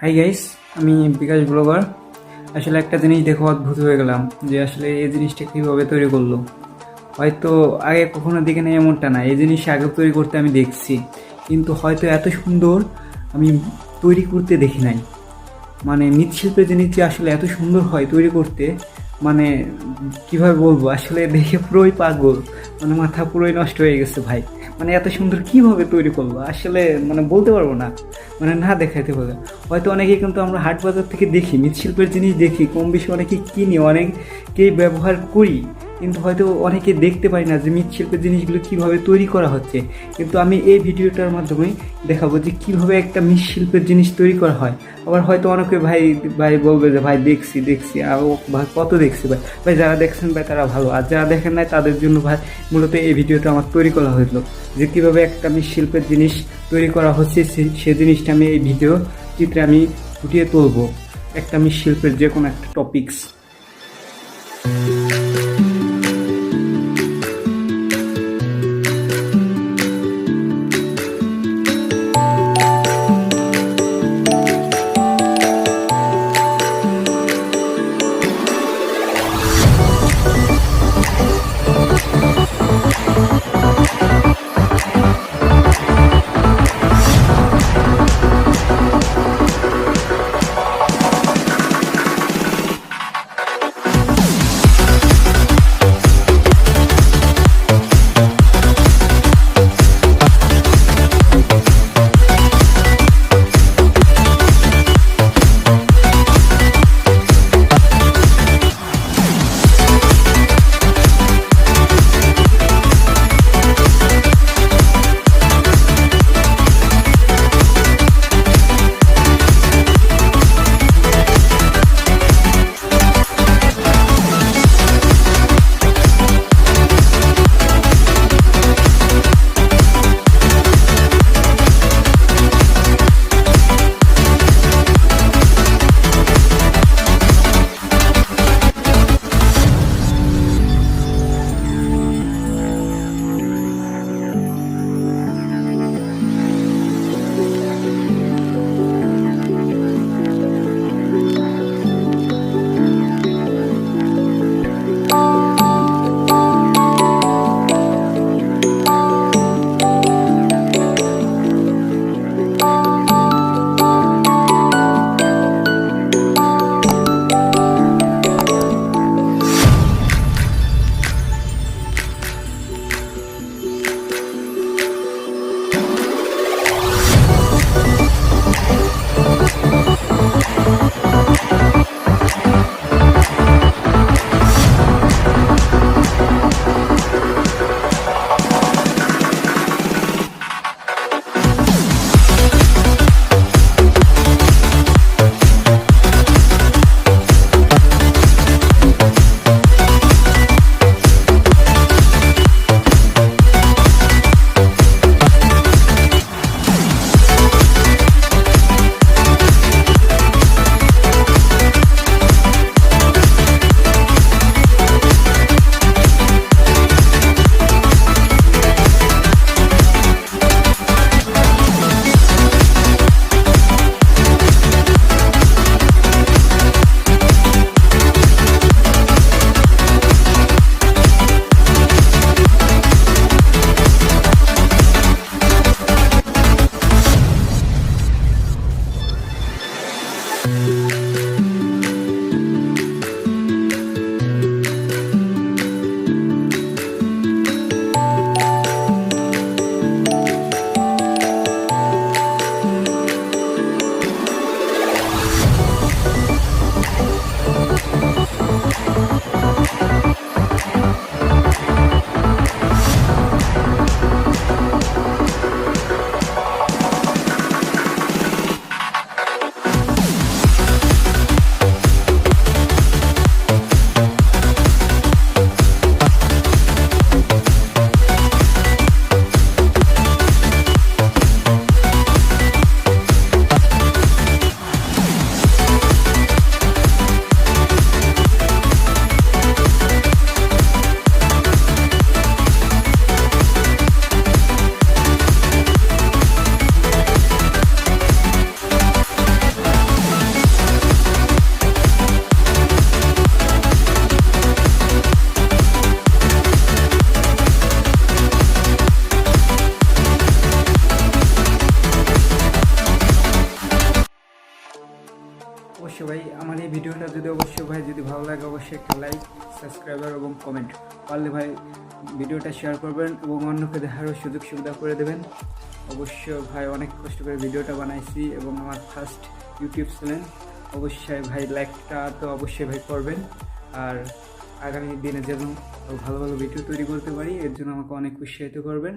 Hi guys, আমি বিকাশ blogger. আসলে একটা জিনিস দেখে অদ্ভুত হয়ে গেলাম যে আসলে এই জিনিসটা কীভাবে তৈরি করলো। হয়তো আগে কখনো দেখে নেই এমনটা না, এই জিনিস আগে তৈরি করতে আমি দেখছি, কিন্তু হয়তো এত সুন্দর আমি তৈরি করতে দেখি নাই। মানে মৃৎশিল্পের জিনিস যে আসলে এত সুন্দর হয় তৈরি করতে, মানে কিভাবে বলবো, আসলে দেখে পুরোই পাগল, মানে মাথা পুরোই নষ্ট হয়ে গেছে ভাই। মানে এত সুন্দর কিভাবে তৈরি করবো আসলে, মানে বলতে পারবো না, মানে না দেখাইতে বলে। হয়তো অনেকে কিন্তু আমরা হাট বাজার থেকে দেখি মৃৎশিল্পের জিনিস দেখি, কম বেশি অনেকে কিনি, অনেকেই ব্যবহার করি, কিন্তু হয়তো অনেকে দেখতে পারি না যে মৃৎশিল্পের জিনিসগুলো কীভাবে তৈরি করা হচ্ছে। কিন্তু আমি এই ভিডিওটার মাধ্যমে দেখাবো যে কীভাবে একটা মৃৎশিল্পের জিনিস তৈরি করা হয়। আবার হয়তো অনেকে ভাই ভাই বলবে যে ভাই দেখছি দেখছি আর ও ভাই কত দেখছি ভাই। ভাই যারা দেখছেন ভাই তারা ভালো, আর যারা দেখেন নাই তাদের জন্য ভাই মূলত এই ভিডিওটা আমার তৈরি করা হয়েছিল, যে কীভাবে একটা মৃৎশিল্পের জিনিস তৈরি করা হচ্ছে সে জিনিসটা আমি এই ভিডিও চিত্রে আমি ফুটিয়ে তুলবো, একটা মৃৎশিল্পের যে কোনো একটা টপিকস। ভিডিওটা যদি অবশ্যই ভাই যদি ভালো লাগে অবশ্যই একটা লাইক, সাবস্ক্রাইবার এবং কমেন্ট, পারলে ভাই ভিডিওটা শেয়ার করবেন এবং অন্যকে দেখারও সুযোগ সুবিধা করে দেবেন। অবশ্যই ভাই অনেক কষ্ট করে ভিডিওটা বানাইছি এবং আমার ফার্স্ট ইউটিউব চ্যানেল, অবশ্যই ভাই লাইকটা তো অবশ্যই ভাই করবেন। আর আগামী দিনে যেন ভালো ভালো ভিডিও তৈরি করতে পারি এর জন্য আমাকে অনেক উৎসাহিত করবেন।